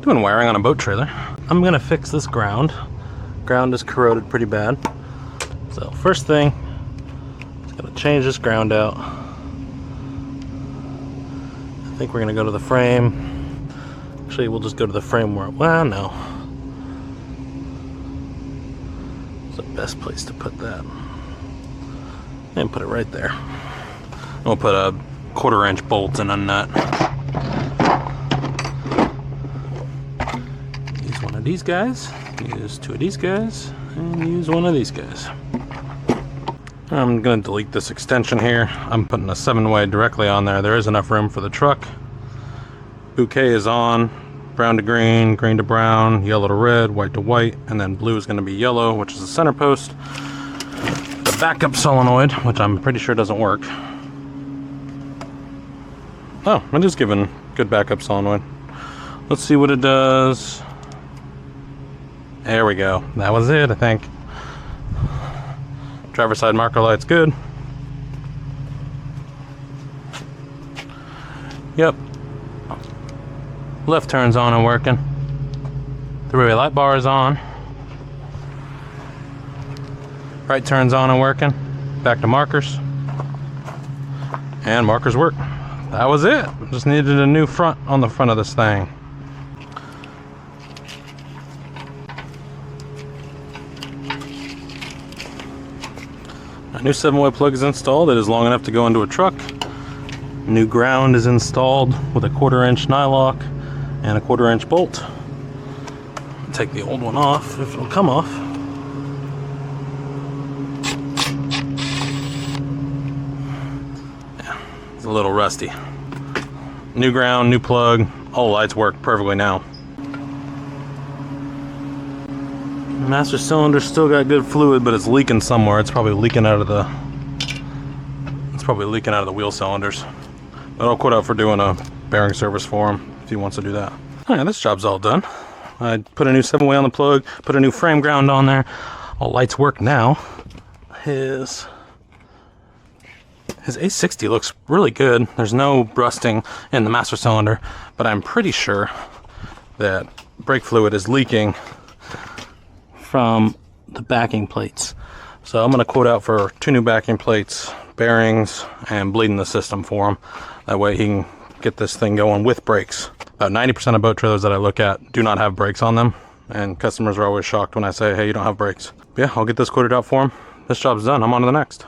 Doing wiring on a boat trailer. I'm gonna fix this ground. Ground is corroded pretty bad. So first thing, just gonna change this ground out. I think we're gonna go to the frame. Actually, we'll just go to the frame where, well, no. It's the best place to put that. And put it right there. We'll put a 1/4-inch bolt in a nut. Use one of these guys, use 2 of these guys, and use 1 of these guys. I'm gonna delete this extension here. I'm putting a 7-way directly on there. There is enough room for the truck. Bouquet is on, brown to green, green to brown, yellow to red, white to white, and then blue is gonna be yellow, which is the center post. The backup solenoid, which I'm pretty sure doesn't work. Oh, it is giving good backup solenoid. Let's see what it does. There we go. That was it, I think. Driver side marker light's good. Yep. Left turn's on and working. 3-way light bar is on. Right turn's on and working. Back to markers. And markers work. That was it. Just needed a new front on the front of this thing. A new 7-way plug is installed. It is long enough to go into a truck. New ground is installed with a 1/4-inch nylock and a 1/4-inch bolt. Take the old one off if it'll come off. Yeah, it's a little rusty. New ground, new plug. All the lights work perfectly now. Master cylinder's still got good fluid, but it's leaking somewhere. It's probably leaking out of the wheel cylinders. But I'll quote out for doing a bearing service for him if he wants to do that. Alright, this job's all done. I put a new 7-way on the plug, put a new frame ground on there. All lights work now. His A60 looks really good. There's no rusting in the master cylinder, but I'm pretty sure that brake fluid is leaking from the backing plates. So I'm going to quote out for 2 new backing plates, bearings, and bleeding the system for him. That way he can get this thing going with brakes. About 90% of boat trailers that I look at do not have brakes on them, and customers are always shocked when I say, hey, you don't have brakes. But yeah, I'll get this quoted out for him. This job's done. I'm on to the next.